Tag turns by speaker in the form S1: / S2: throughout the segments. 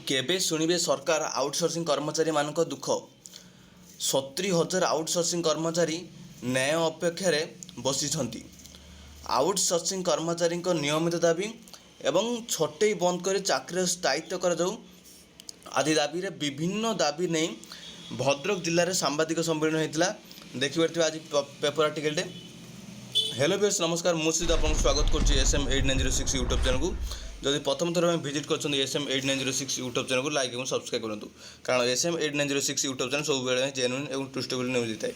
S1: केबे शुणिबे सरकार आउटसोर्सिंग कर्मचारी मानक दुख 70,000 आउटसोर्सिंग कर्मचारी न्याय अपेक्षार बसी आउटसोर्सिंग कर्मचारी नियमित दाबी एवं छटई बंद कर चाकरी स्थायित्व कर आदि दाबी विभिन्न दाबी नहीं भद्रक जिले में सांबादिक सम्मेलन होता देखिए आज पेपर आर्टिकल हेलो बेस नमस्कार मुझे आपको स्वागत करुँच SM 8906 यूट्यूब चैनल को जदि प्रथम थर विजिट कर SM 8906 यूट्यूब चैनल को लाइक और सब्सक्राइब करूँ कारण SM 8906 यूट्यूब चैनल सब जेन्युइन और ट्रुस्टेबल न्यूज देता है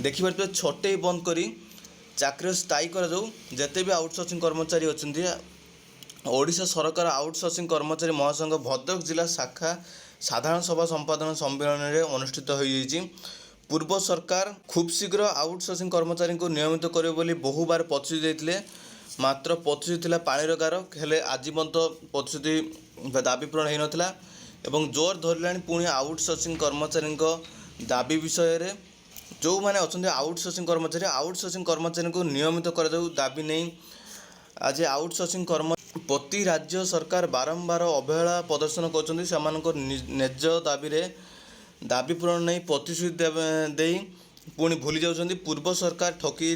S1: देखिए छटई बंद कर चाकरी स्थायी कर जिते भी आउटसोर्सिंग कर्मचारी अच्छा ओडिशा सरकार आउटसोर्सिंग कर्मचारी महासंघ भद्रक जिला शाखा साधारण सभा संपादन सम्मेलन में अनुष्ठित हो पूर्व सरकार खूब शीघ्र आउटसोर्सिंग कर्मचारी को नियमित करे बोली बहु बार प्रतिश्रुति देते मात्र प्रतिश्रुति था पानीर गार हेले आज प्रतिश्रुति दाबी पूरण हो नाला एवं जोर धरला पुणी आउटसोर्सिंग कर्मचारी दाबी विषय जो मैंने अच्छा आउटसोर्सिंग कर्मचारी को नियमित कर दाबी नहीं आज आउटसोर्सिंग प्रति राज्य सरकार बारंबार अवहेला प्रदर्शन कर निज दाबी पूरण नहीं प्रतिश्रुति पुणी भूली जाऊँच पूर्व सरकार ठकी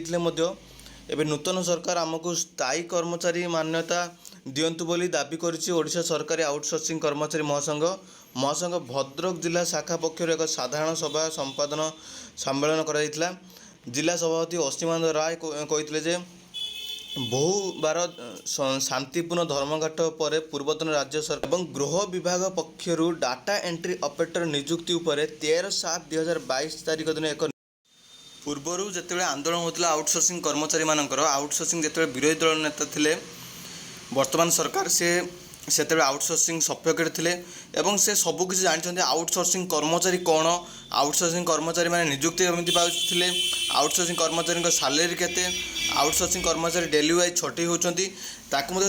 S1: एवं नूतन सरकार आमको स्थायी कर्मचारी मान्यता दिंतु बोली दाबी करिछि ओडिशा सरकारी आउटसोर्सिंग कर्मचारी महासंघ भद्रक जिला शाखा पक्षर एक साधारण सभा संपादन सम्मेलन करा जिला सभापति असीमानंद राय कहते जे बहु बार शांतिपूर्ण धर्मघाट पर पूर्वतन राज्य सरकार और गृह विभाग पक्षर डाटा एंट्री ऑपरेटर नियुक्ति उपर 13/7/2022 तारीख दिन एक पूर्वर जिते आंदोलन होता आउटसोर्सिंग कर्मचारी मानकर आउटसोर्सिंग जिते विरोधी दल नेता थे वर्तमान सरकार से आउटसोर्सिंग सपोर्टर थे एवं से सबकि जानते आउटसोर्सिंग कर्मचारी कौन आउटसोर्सिंग कर्मचारी मैंने नियुक्ति केमती पाते आउटसोर्सिंग कर्मचारी सालेरी केते आउटसोर्सिंग कर्मचारी डेली वाइज छटई होती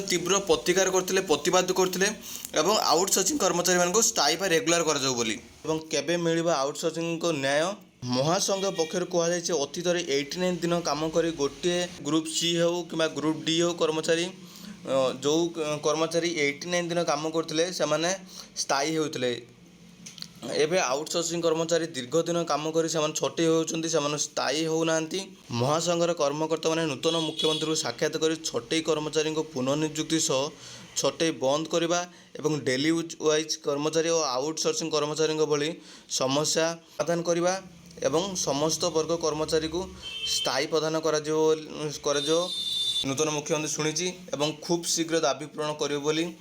S1: तीव्र प्रतिकार करते प्रतिवाद करते आउटसोर्सिंग कर्मचारी मानक स्थायी बा रेगुलर कर मिलवा आउटसोर्सिंग को न्याय महासंघ पक्षर कहुई अतीत 89 दिन काम कर गोटे ग्रुप सी हो कि ग्रुप डी हो कर्मचारी जो कर्मचारी 89 दिन काम करते से स्थायी होते एवं आउटसोर्सिंग कर्मचारी दीर्घ दिन काम कर छटई होती स्थायी होना महासंघर कर्मकर्ता मैंने नूतन मुख्यमंत्री को साक्षात कर छटई कर्मचारी पुनर्नियुक्ति सह छटई बंद करने और डेली वाइज कर्मचारी और आउटसोर्सिंग कर्मचारी भली समस्या समाधान करने एवं समस्त वर्ग कर्मचारी को स्थायी प्रदान कर नूतन मुख्यमंत्री शुणी एवं खूब शीघ्र दाबी पूरण करें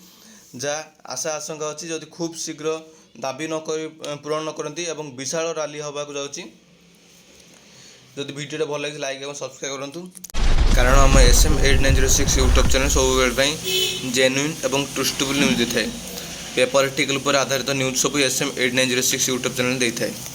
S1: जहाँ आशा आशंका अच्छी जदि खूब शीघ्र दाबी पूरण न करती एवं विशाल रैली होगाक जाऊँगी जदि वीडियो भल लगे लाइक और सब्सक्राइब करूँ कारण आम SM 8906 यूट्यूब चैनल सब जेन्युइन और ट्रुस्टेबल न्यूज देता है पेपर आर्टिकल पर आधारित न्यूज सब SM 8906 यूट्यूब चैनल देता है।